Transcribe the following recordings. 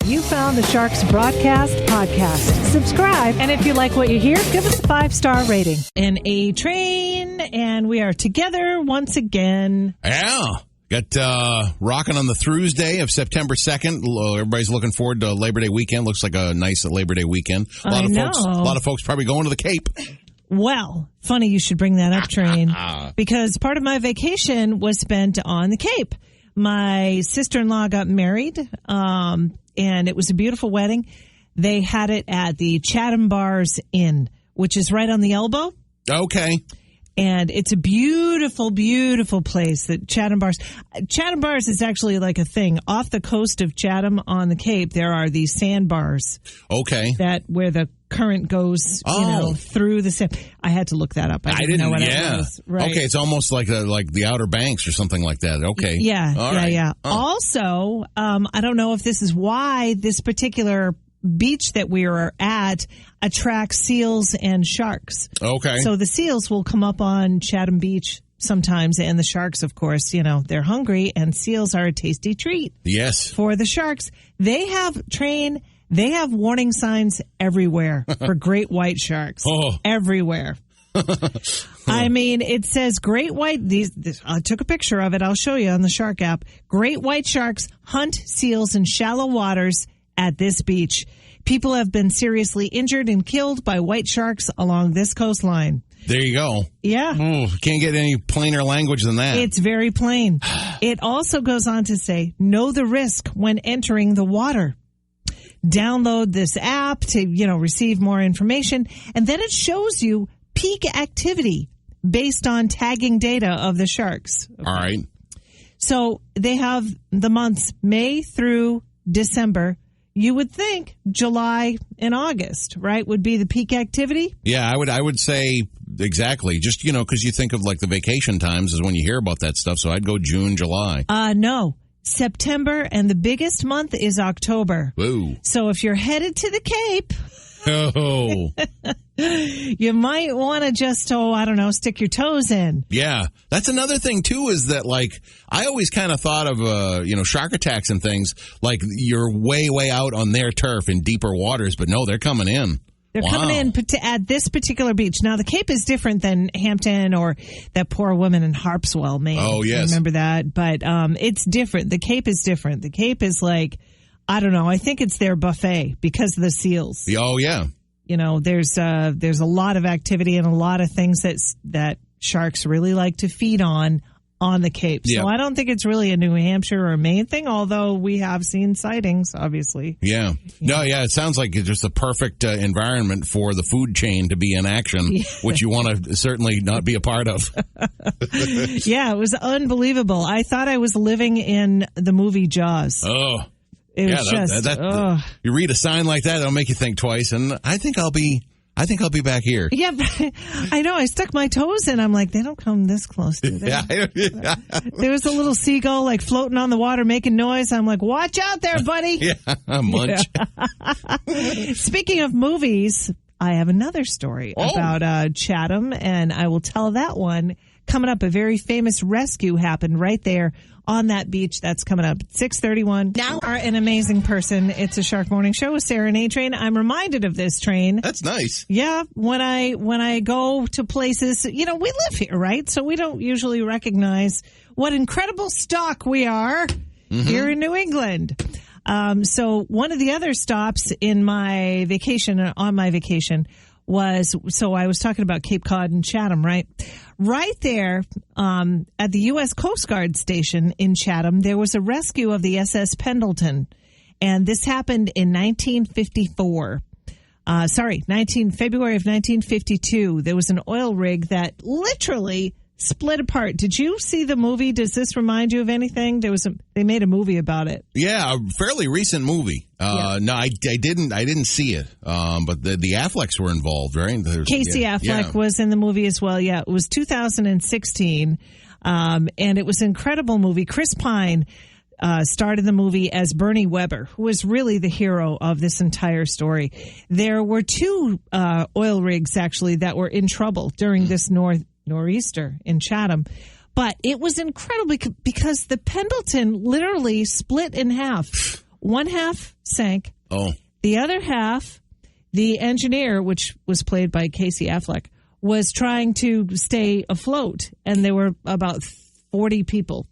You found the Sharks Broadcast podcast. Subscribe, and if you like what you hear, give us a 5-star rating. In a train, and we are together once again. Yeah. Got rocking on the Through Day of September 2nd. Everybody's looking forward to Labor Day weekend. Looks like a nice Labor Day weekend. A lot of folks probably going to the Cape. Well, funny you should bring that up, Train, because part of my vacation was spent on the Cape. My sister-in-law got married, and it was a beautiful wedding. They had it at the Chatham Bars Inn, which is right on the elbow. Okay. And it's a beautiful, beautiful place. That Chatham Bars is actually like a thing. Off the coast of Chatham on the Cape, there are these sandbars. Okay. Where the current goes, through the sand. I had to look that up. I didn't know what it was. Right. Okay, it's almost like the Outer Banks or something like that. Okay. Yeah, yeah. Oh. Also, I don't know if this is why this particular beach that we are at attracts seals and sharks. Okay. So the seals will come up on Chatham Beach sometimes, and the sharks, of course, they're hungry, and seals are a tasty treat. Yes. For the sharks. They have warning signs everywhere for great white sharks. Oh. Everywhere. I mean, it says great white. I took a picture of it. I'll show you on the Shark app. Great white sharks hunt seals in shallow waters at this beach. People have been seriously injured and killed by white sharks along this coastline. There you go. Yeah. Can't get any plainer language than that. It's very plain. It also goes on to say, know the risk when entering the water. Download this app to, receive more information. And then it shows you peak activity based on tagging data of the sharks. Okay. All right. So they have the months May through December. You would think July and August, right, would be the peak activity? Yeah, I would say exactly. Just, because you think of like the vacation times is when you hear about that stuff. So I'd go June, July. No. September, and the biggest month is October. Woo. So if you're headed to the Cape, you might want to just, stick your toes in. Yeah. That's another thing, too, is that, I always kind of thought of, shark attacks and things, like you're way, way out on their turf in deeper waters, but no, they're coming in. They're coming in at this particular beach. Now, the Cape is different than Hampton or that poor woman in Harpswell, Maine. Oh, yes. I remember that. But it's different. The Cape is different. The Cape is I don't know. I think it's their buffet because of the seals. Oh, yeah. There's a lot of activity and a lot of things that sharks really like to feed on the Cape. Yep. So I don't think it's really a New Hampshire or Maine thing, although we have seen sightings, obviously. Yeah. No, yeah, it sounds like it's just the perfect environment for the food chain to be in action, which you want to certainly not be a part of. Yeah, it was unbelievable. I thought I was living in the movie Jaws. Oh. It was you read a sign like that, it'll make you think twice, and I think I'll be back here. Yeah, I know. I stuck my toes in. I'm like, they don't come this close, do they? Yeah. There was a little seagull floating on the water making noise. I'm like, watch out there, buddy. Yeah, munch. Yeah. Speaking of movies, I have another story about Chatham, and I will tell that one coming up. A very famous rescue happened right there on that beach. That's coming up 6:31. Now are an amazing person. It's a Shark Morning Show with Sarah and A-Train. I'm reminded of this, Train. That's nice. Yeah, when I go to places, we live here, right? So we don't usually recognize what incredible stock we are here in New England. So one of the other stops on my vacation was, I was talking about Cape Cod and Chatham, right? Right there, at the U.S. Coast Guard station in Chatham, there was a rescue of the SS Pendleton. And this happened in 1954. February of 1952. There was an oil rig that literally split apart. Did you see the movie? Does this remind you of anything? They made a movie about it. Yeah, a fairly recent movie. No, I didn't see it. But the Afflecks were involved, right? Casey Affleck was in the movie as well. Yeah, it was 2016. And it was an incredible movie. Chris Pine starred in the movie as Bernie Weber, who was really the hero of this entire story. There were two oil rigs, actually, that were in trouble during this nor'easter in Chatham. But it was incredible because the Pendleton literally split in half. one half sank. Oh. The other half, the engineer, which was played by Casey Affleck, was trying to stay afloat. And there were about 40 people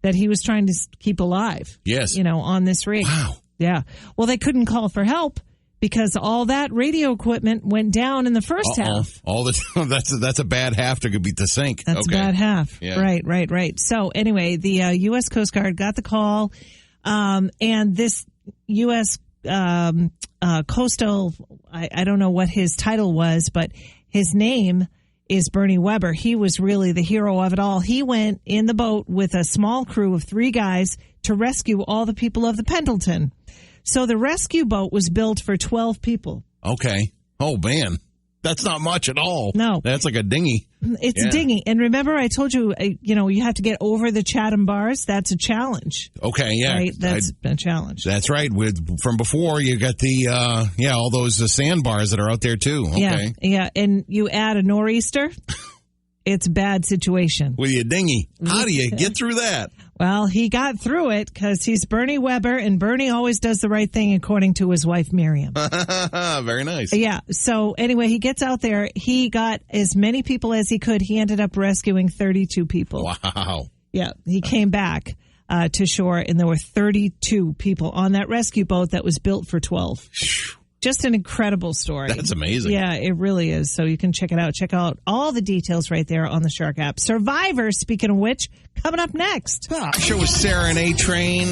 that he was trying to keep alive. Yes. On this rig. Wow. Yeah. Well, they couldn't call for help because all that radio equipment went down in the first half. That's a bad half to sink. That's a bad half. Yeah. Right. So anyway, the U.S. Coast Guard got the call, and this U.S. Coastal, I don't know what his title was, but his name is Bernie Weber. He was really the hero of it all. He went in the boat with a small crew of 3 guys to rescue all the people of the Pendleton. So the rescue boat was built for 12 people. Okay. Oh, man. That's not much at all. No. That's like a dinghy. It's a dinghy. And remember, I told you, you have to get over the Chatham bars. That's a challenge. Okay, yeah. Right? That's a challenge. That's right. From before, you got the, all those sandbars that are out there, too. Okay. Yeah. And you add a nor'easter, it's a bad situation. With your dinghy. How do you get through that? Well, he got through it because he's Bernie Weber, and Bernie always does the right thing according to his wife, Miriam. Very nice. Yeah. So anyway, he gets out there. He got as many people as he could. He ended up rescuing 32 people. Wow. Yeah. He came back to shore, and there were 32 people on that rescue boat that was built for 12. Just an incredible story. That's amazing. Yeah, it really is. So you can check it out. Check out all the details right there on the Shark app. Survivor, speaking of which, coming up next. Show with Sarah and A-Train.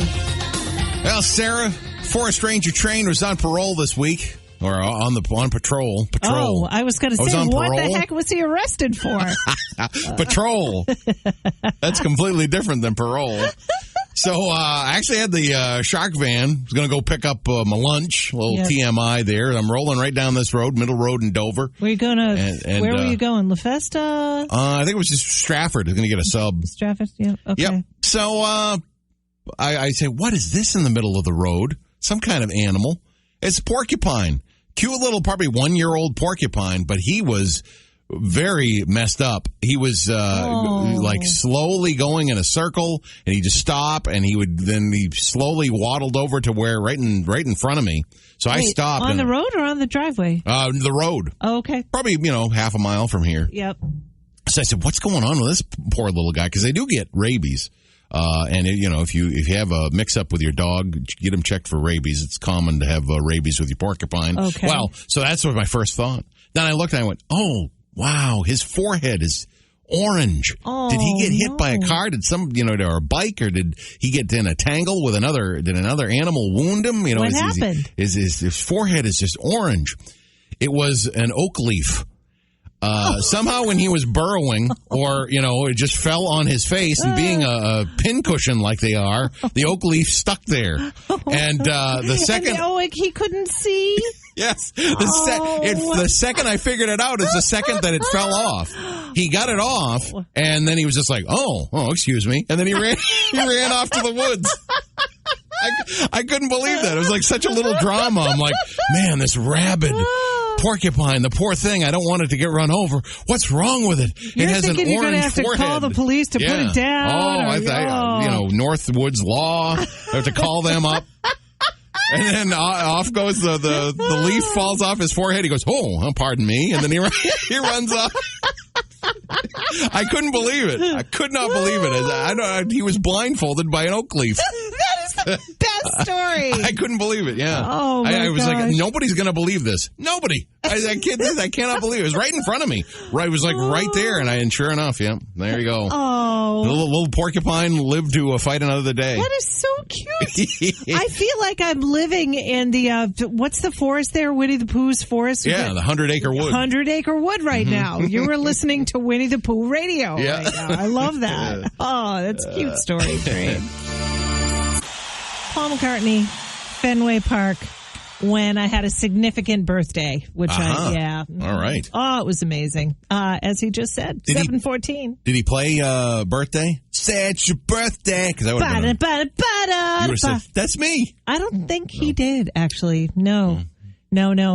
Well, Sarah, Forest Ranger Train was on parole this week. Or on patrol. Oh, I was going to say, what parole? the heck was he arrested for? Patrol. That's completely different than parole. So I actually had the shark van. I was going to go pick up my lunch, a little TMI there. I'm rolling right down this road, Middle Road in Dover. Were you going to, where were you going, La Festa? I think it was just Stratford. I was going to get a sub. Stratford, yeah, okay. Yep. So I say, what is this in the middle of the road? Some kind of animal. It's a porcupine. Cute little, probably 1-year-old porcupine, but he was very messed up. He was like slowly going in a circle, and he'd just stop, and he slowly waddled over to where right in front of me. So I stopped. On the road or on the driveway? The road. Oh, okay. Probably half a mile from here. Yep. So I said, what's going on with this poor little guy? Because they do get rabies. And if you have a mix up with your dog, get him checked for rabies. It's common to have rabies with your porcupine. Okay. Well, so that's what my first thought. Then I looked and I went, oh, wow, his forehead is orange. Oh, did he get hit by a car? Did or a bike, or did he get in a tangle with another animal wound him? What happened? His forehead is just orange. It was an oak leaf. Somehow when he was burrowing, or, it just fell on his face, and being a pincushion like they are, the oak leaf stuck there. And the second... he couldn't see? Yes. The second I figured it out is the second that it fell off. He got it off, and then he was just like, oh, excuse me. And then he ran off to the woods. I couldn't believe that. It was like such a little drama. I'm like, man, this rabid porcupine, the poor thing, I don't want it to get run over. What's wrong with it? You're it has an orange you're gonna have forehead. To call the police to put it down. Northwoods Law. I have to call them up. And then off goes the leaf falls off his forehead. He goes, oh, pardon me. And then he runs off. I couldn't believe it. I could not believe it. He was blindfolded by an oak leaf. That is the best story. I couldn't believe it. Yeah. Oh, my I was gosh. like, nobody's going to believe this. Nobody. I cannot believe it. It was right in front of me. Right, it was like right there. And sure enough, there you go. Oh. The little porcupine lived to fight another day. That is so cute. I feel like I'm living in the, what's the forest there? Winnie the Pooh's forest? Yeah, the 100-acre wood. 100-acre wood right now. You were listening to Winnie the Pooh radio right now. I love that. Yeah. Oh, that's a cute story, Train. Paul McCartney, Fenway Park, when I had a significant birthday, which All right. Oh, it was amazing. As he just said, 7:14. Did he play birthday? Say it's your birthday. Because I would have you would have said, that's me. I don't think he did, actually. No.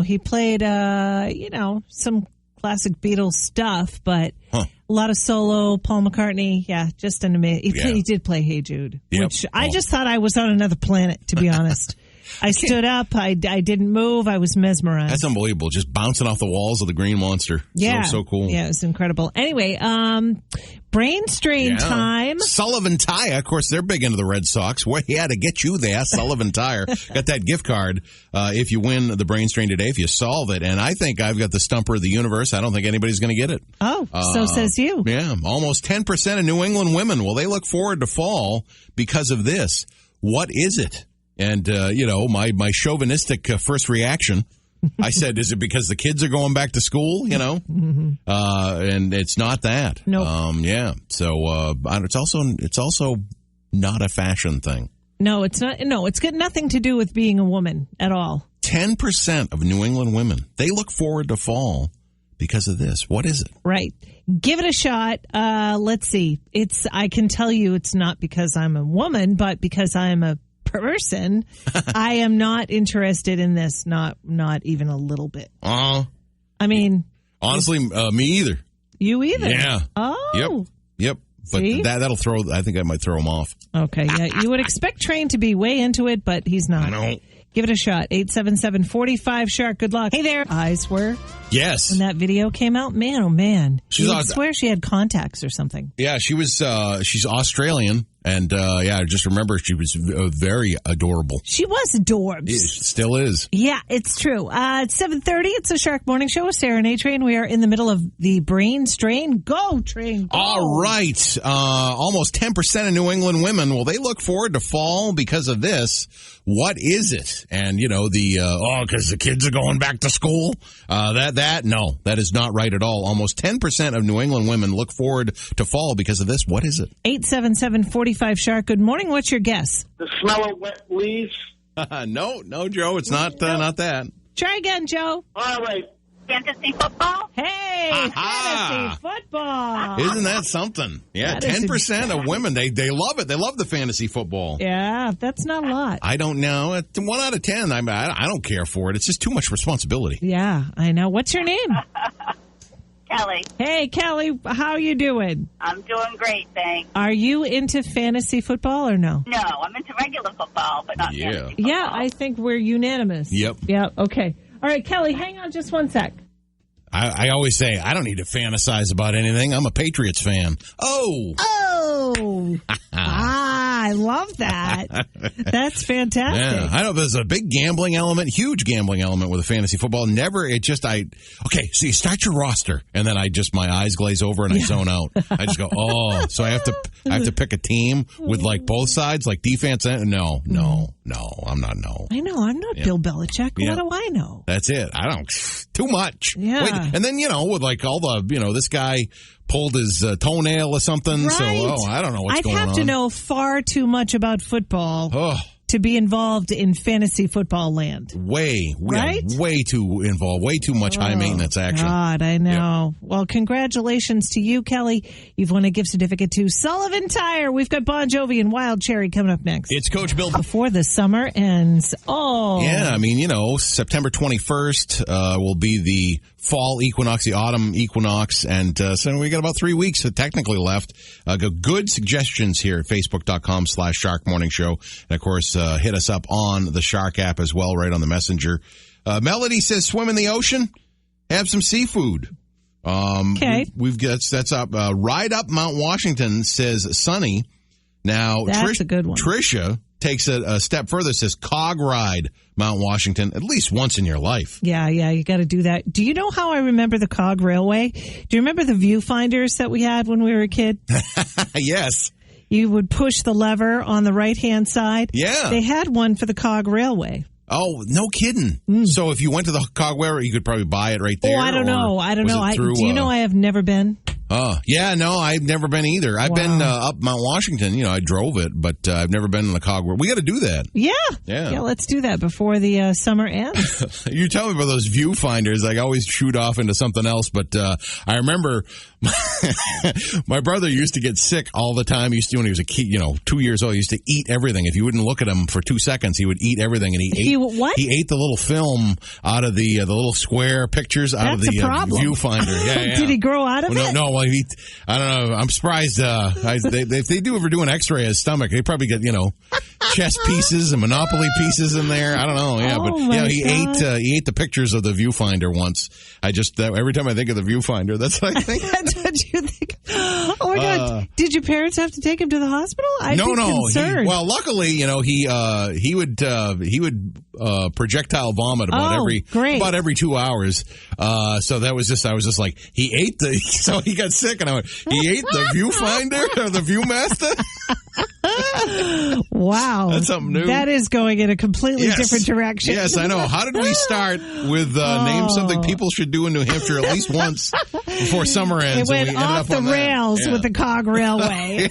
He played, some classic Beatles stuff, but a lot of solo. Paul McCartney, just an amazing. He did play Hey Jude, which I just thought I was on another planet, to be honest. I stood up. I didn't move. I was mesmerized. That's unbelievable. Just bouncing off the walls of the green monster. Yeah. So cool. Yeah, it was incredible. Anyway, brain strain time. Sullivan Tire, of course, they're big into the Red Sox. Well, yeah, to get you there, Sullivan Tire. Got that gift card if you win the brain strain today, if you solve it. And I think I've got the stumper of the universe. I don't think anybody's going to get it. Oh, so says you. Yeah, almost 10% of New England women, well, they look forward to fall because of this. What is it? And, my chauvinistic first reaction, I said, is it because the kids are going back to school, Mm-hmm. And it's not that. No. Yeah. So it's also not a fashion thing. No, it's not. No, it's got nothing to do with being a woman at all. 10% of New England women, they look forward to fall because of this. What is it? Right. Give it a shot. Let's see. I can tell you it's not because I'm a woman, but because I'm a person. I am not interested in this. Not even a little bit. I mean, honestly, me either. You either? Yeah. Oh. Yep. But that'll throw. I think I might throw him off. Okay. Yeah. You would expect Train to be way into it, but he's not. No. Give it a shot. 877-45-SHARK. Good luck. Hey there. Eyes were. Yes. When that video came out, man, oh man. I swear she had contacts or something. Yeah, she was. She's Australian. And, I just remember she was very adorable. She was adorbs. She still is. Yeah, it's true. It's 7:30. It's a Shark Morning Show with Sarah and A-Train. We are in the middle of the brain strain. Go, Train, go. All right. Almost 10% of New England women, well, they look forward to fall because of this. What is it? And, because the kids are going back to school. No, that is not right at all. Almost 10% of New England women look forward to fall because of this. What is it? 877-45-SHARK. Good morning. What's your guess? The smell of wet leaves. No, Joe. It's not that. Try again, Joe. All right. Fantasy football? Hey, fantasy football. Isn't that something? Yeah, 10% of women, they love it. They love the fantasy football. Yeah, that's not a lot. I don't know. 1 out of 10. I don't care for it. It's just too much responsibility. Yeah, I know. What's your name? Kelly. Hey, Kelly. How you doing? I'm doing great, thanks. Are you into fantasy football or no? No, I'm into regular football, but not fantasy football. Yeah, I think we're unanimous. Yep. Yeah, okay. All right, Kelly, hang on just 1 sec. I always say, I don't need to fantasize about anything. I'm a Patriots fan. Oh! I love that. That's fantastic. Yeah, I know there's a big gambling element, huge gambling element with a fantasy football. Okay, so you start your roster, and then my eyes glaze over and I zone out. I just go, so I have to pick a team with like both sides, like defense and no, I'm not. I know, I'm not Bill Belichick. Yeah. What do I know? That's it. I don't, too much. Yeah. Wait, and then, with like all the, this guy pulled his toenail or something. Right. So, I don't know what's going on. I'd have to know far too much about football to be involved in fantasy football land. Way too involved. Way too much high maintenance action. God, I know. Yep. Well, congratulations to you, Kelly. You've won a gift certificate to Sullivan Tire. We've got Bon Jovi and Wild Cherry coming up next. It's Coach Bill. Before the summer ends. Oh. Yeah, September 21st will be the fall equinox, the autumn equinox, and so we got about 3 weeks technically left. Good suggestions here at Facebook.com/Shark Morning Show. And of course, hit us up on the Shark app as well, right on the messenger. Melody says, swim in the ocean, have some seafood. Okay. We've got, that's up. Ride up Mount Washington says sunny. Now, that's a good one. Tricia takes a step further, says cog ride Mount Washington at least once in your life. Yeah, you got to do that. Do you know how I remember the cog railway? Do you remember the viewfinders that we had when we were a kid? Yes. You would push the lever on the right-hand side. Yeah. They had one for the cog railway. Oh, no kidding. So if you went to the cog railway, you could probably buy it right there. Oh, I don't know. Do you know I have never been? Yeah, no, I've never been either. I've been up Mount Washington. I drove it, but I've never been in the cog. We got to do that. Yeah, let's do that before the summer ends. You tell me about those viewfinders. I always shoot off into something else, but I remember my brother used to get sick all the time. He used to, when he was a kid, 2 years old, he used to eat everything. If you wouldn't look at him for 2 seconds, he would eat everything, and he ate the little film out of the little square pictures out of the viewfinder. Yeah. Did he grow out of it? No. well, I don't know. I'm surprised. If they do ever do an X-ray of his stomach, they probably get chess pieces and Monopoly pieces in there. I don't know. Yeah, but he ate the pictures of the viewfinder once. I just every time I think of the viewfinder, that's what I think. That's what you think. Oh my God! Did your parents have to take him to the hospital? I'd be concerned. Luckily, he would projectile vomit about every 2 hours. So that was just, I was just like, so he got sick, and I went, he ate the viewfinder or the Viewmaster. Wow, that's something new. That is going in a completely different direction. Yes, I know. How did we start with name something people should do in New Hampshire at least once before summer ends? It went off the rails with the Cog Railway.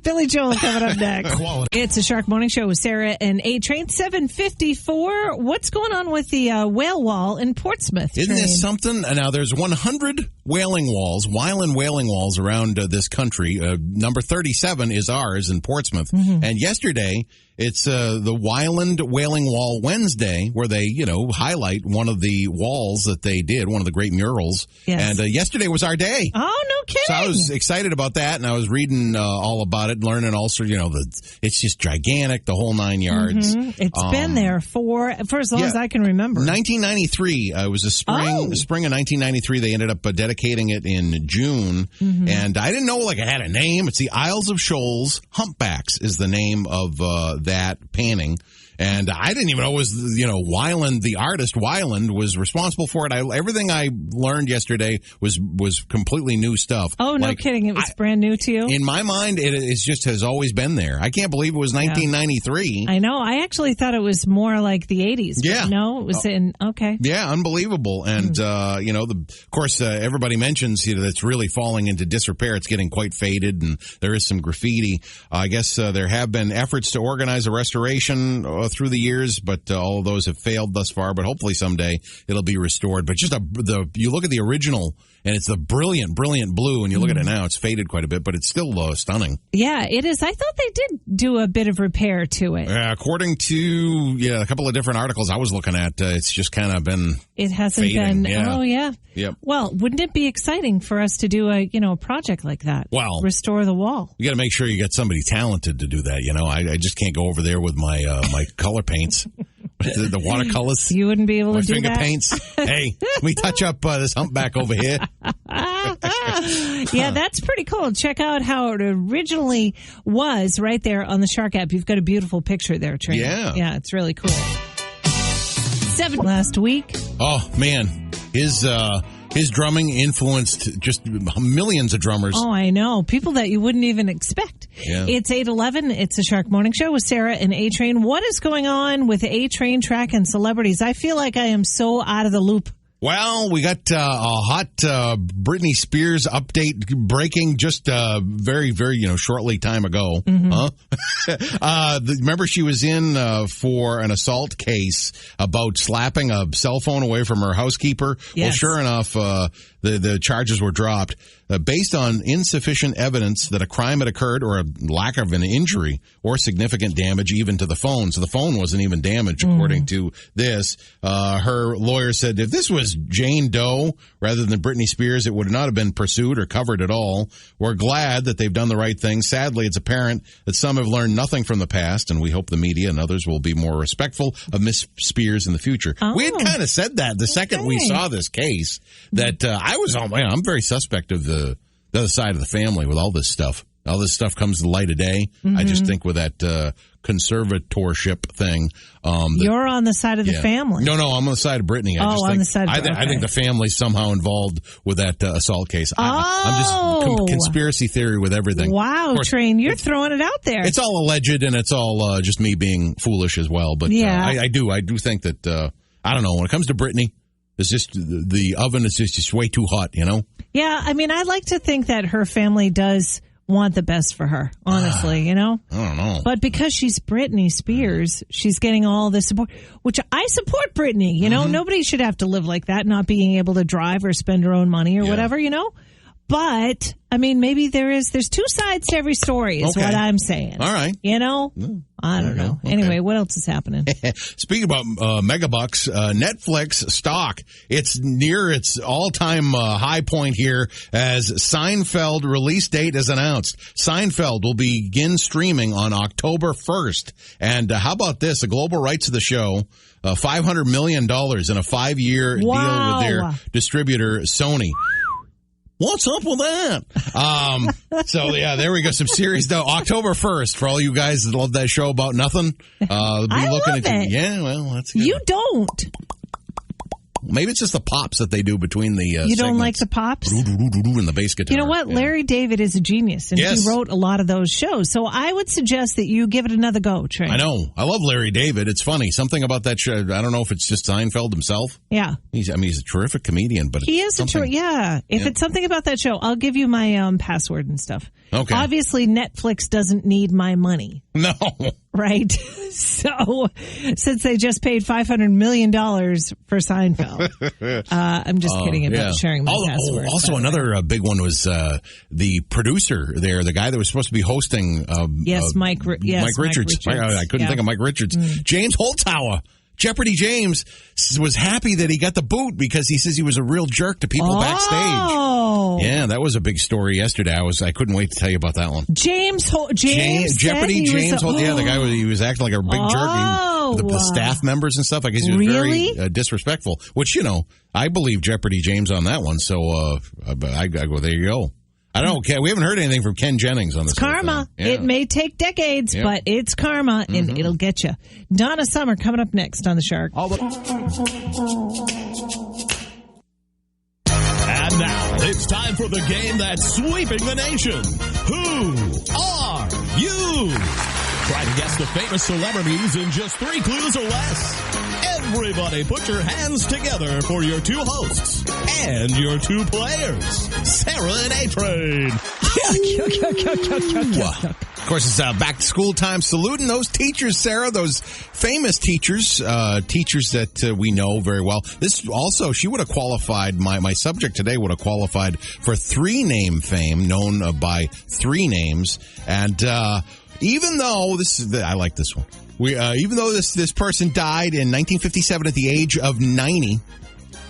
Billy Joel coming up next. It's a Shark Morning Show with Sarah and A-Train. 7:54. What's going on with the whale wall in Portsmouth? Isn't this something? Now, there's 100 whaling walls, Wyland whaling walls around this country. Number 37 is ours in Portsmouth. Mm-hmm. And yesterday, it's the Wyland Whaling Wall Wednesday, where they, highlight one of the walls that they did, one of the great murals. Yes. And yesterday was our day. Oh, no kidding. So I was excited about that, and I was reading all about it, learning also, it's just gigantic, the whole 9 yards. Mm-hmm. It's been there for as long as I can remember. 1993, it was the spring of 1993. They ended up dedicating it in June, and I didn't know, it had a name. It's the Isles of Shoals Humpbacks is the name of that painting. And I didn't even know it was, Wyland, the artist, Wyland, was responsible for it. Everything I learned yesterday was completely new stuff. Oh, no kidding. It was brand new to you? In my mind, it just has always been there. I can't believe it was 1993. I know. I actually thought it was more like the 80s. Yeah. No, it was okay. Yeah, unbelievable. And, of course, everybody mentions that it's really falling into disrepair. It's getting quite faded, and there is some graffiti. I guess there have been efforts to organize a restoration through the years, but all of those have failed thus far. But hopefully someday it'll be restored. But just you look at the original, and it's the brilliant blue, and you look at it now, it's faded quite a bit, but it's still stunning. Yeah, it is. I thought they did do a bit of repair to it. According to a couple of different articles I was looking at, it's just kind of been It hasn't fading. been. Yeah. Oh, yeah. Yep. Well, wouldn't it be exciting for us to do a project like that? Well, restore the wall. You got to make sure you get somebody talented to do that. I just can't go over there with my my color paints. The watercolors. You wouldn't be able to do finger that. Paints. Hey, let me touch up this humpback over here. Yeah, that's pretty cool. Check out how it originally was right there on the Shark app. You've got a beautiful picture there, Trina. Yeah, it's really cool. 7 last week. Oh, man. His drumming influenced just millions of drummers. Oh, I know. People that you wouldn't even expect. Yeah. It's 8:11. It's the Shark Morning Show with Sarah and A-Train. What is going on with A-Train track and celebrities? I feel like I am so out of the loop. Well, we got a hot Britney Spears update breaking just very, very, shortly time ago. Mm-hmm. Remember she was in for an assault case about slapping a cell phone away from her housekeeper? Yes. Well, sure enough, the charges were dropped based on insufficient evidence that a crime had occurred or a lack of an injury or significant damage even to the phone. So the phone wasn't even damaged, according to this. Her lawyer said if this was Jane Doe rather than Britney Spears, it would not have been pursued or covered at all. We're glad that they've done the right thing. Sadly, it's apparent that some have learned nothing from the past, and we hope the media and others will be more respectful of Miss Spears in the future. We had kind of said that the second we saw this case, that I'm very suspect of the other side of the family with all this stuff. All this stuff comes to the light of day. I just think with that conservatorship thing. You're on the side of the family. No, I'm on the side of Britney. On the side of I think the family's somehow involved with that assault case. I'm just conspiracy theory with everything. Wow, Train, you're throwing it out there. It's all alleged, and it's all just me being foolish as well. But I do think that, I don't know, when it comes to Britney, it's just the oven is just way too hot, Yeah, I mean, I like to think that her family does want the best for her, honestly, I don't know. But because she's Britney Spears, she's getting all this support, which I support Britney, Nobody should have to live like that, not being able to drive or spend her own money or whatever, But, I mean, maybe there's two sides to every story is what I'm saying. All right. You know? I don't know. Okay. Anyway, what else is happening? Speaking about megabucks, Netflix stock, it's near its all-time high point here as Seinfeld release date is announced. Seinfeld will begin streaming on October 1st. And how about this? The global rights of the show, $500 million in a 5-year deal with their distributor, Sony. What's up with that? So, yeah, there we go. Some series, though. October 1st, for all you guys that love that show about nothing. I love it. Yeah, well, that's good. You don't. Maybe it's just the pops that they do between the You don't like the pops? And the bass guitar. You know what? Larry David is a genius, and he wrote a lot of those shows. So I would suggest that you give it another go, Trey. I know. I love Larry David. It's funny. Something about that show. I don't know if it's just Seinfeld himself. Yeah. He's a terrific comedian. But he is If it's something about that show, I'll give you my password and stuff. Okay. Obviously, Netflix doesn't need my money. No. Right? So, since they just paid $500 million for Seinfeld, I'm just kidding about sharing my password. Also, another big one was the producer there, the guy that was supposed to be hosting. Mike Richards. I couldn't think of Mike Richards. James Holzhauer. Jeopardy James was happy that he got the boot because he says he was a real jerk to people backstage. Yeah, that was a big story yesterday. I couldn't wait to tell you about that one. James Jeopardy James. The guy he was acting like a big jerk. The staff members and stuff. I guess he was very disrespectful. Which I believe Jeopardy James on that one. So I go, there you go. I don't know. We haven't heard anything from Ken Jennings on this. It's karma. Yeah. It may take decades, but it's karma, and it'll get you. Donna Summer coming up next on The Shark. And now it's time for the game that's sweeping the nation. Who are you? Try to guess the famous celebrities in just 3 clues or less. Everybody put your hands together for your 2 hosts and your 2 players, Sarah and A-Train. Of course, it's back to school time. Saluting those teachers, Sarah, those famous teachers, teachers that we know very well. This also, she would have qualified, my subject today would have qualified for 3-name fame, known by 3 names. And even though I like this one. Even though this person died in 1957 at the age of 90,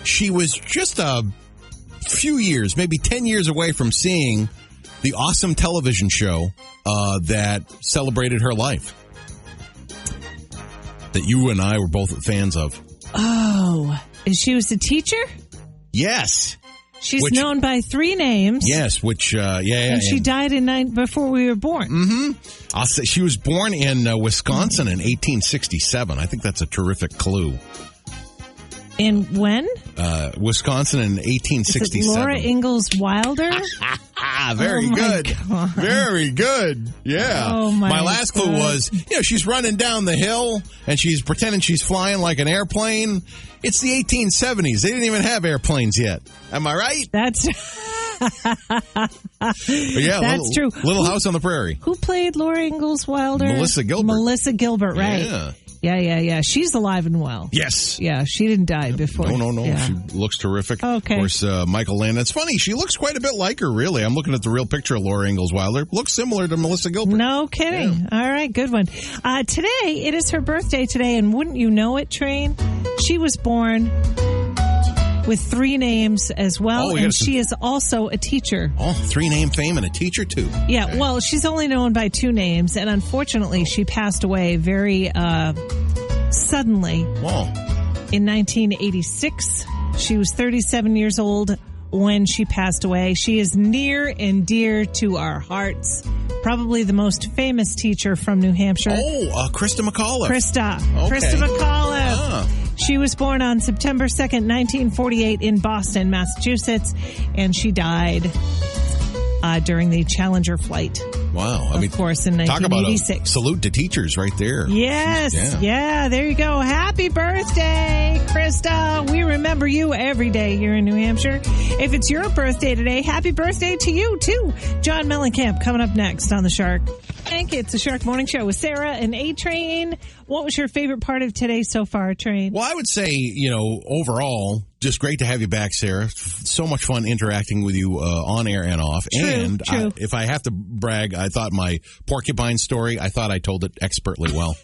she was just a few years, maybe 10 years away from seeing the awesome television show that celebrated her life that you and I were both fans of. Oh, and she was a teacher? Yes. She's known by 3 names. Yes, and she died before we were born. Mm-hmm. I'll say she was born in Wisconsin in 1867. I think that's a terrific clue. And when? Wisconsin in 1867. Is it Laura Ingalls Wilder? Very good. God. Very good. Yeah. Oh my last clue was, she's running down the hill and she's pretending she's flying like an airplane. It's the 1870s. They didn't even have airplanes yet. Am I right? That's that's true. Little House on the Prairie. Who played Laura Ingalls Wilder? Melissa Gilbert, right. Yeah. She's alive and well. Yes. Yeah, she didn't die before. No. Yeah. She looks terrific. Okay. Of course, Michael Landon. It's funny. She looks quite a bit like her, really. I'm looking at the real picture of Laura Ingalls Wilder. Looks similar to Melissa Gilbert. No kidding. Yeah. All right, good one. Today, it is her birthday today, and wouldn't you know it, Train? She was born with 3 names as well, and she is also a teacher. Oh, 3-name fame and a teacher, too. Yeah, okay. Well, she's only known by 2 names, and unfortunately, she passed away very suddenly. Whoa. In 1986. She was 37 years old when she passed away. She is near and dear to our hearts. Probably the most famous teacher from New Hampshire. Oh, Krista McAuliffe. Krista McAuliffe. She was born on September 2nd, 1948 in Boston, Massachusetts, and she died during the Challenger flight. Wow. Of course, in 1986. Talk about a salute to teachers right there. Yes. Yeah, there you go. Happy birthday, Krista. We remember you every day here in New Hampshire. If it's your birthday today, happy birthday to you, too. John Mellencamp coming up next on The Shark. It's the Shark Morning Show with Sarah and A-Train. What was your favorite part of today so far, Train? Well, I would say, overall, just great to have you back, Sarah. So much fun interacting with you on air and off. True. If I have to brag, I thought my porcupine story, I thought I told it expertly well.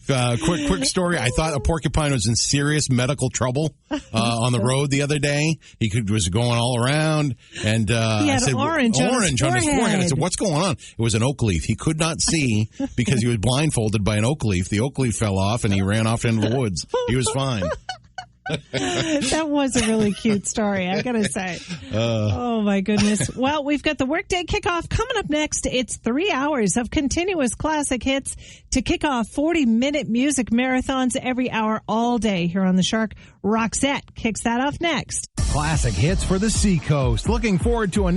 Quick story. I thought a porcupine was in serious medical trouble on the road the other day. He was going all around, and I said, orange on his forehead. I said, what's going on? It was an oak leaf. He could not see because he was blindfolded by an oak leaf. The oak leaf fell off, and he ran off into the woods. He was fine. That was a really cute story, I gotta say. Oh my goodness. Well, we've got the Workday Kickoff coming up next. It's 3 hours of continuous classic hits to kick off 40-minute music marathons every hour all day here on the Shark. Roxette kicks that off next. Classic hits for the Seacoast. Looking forward to another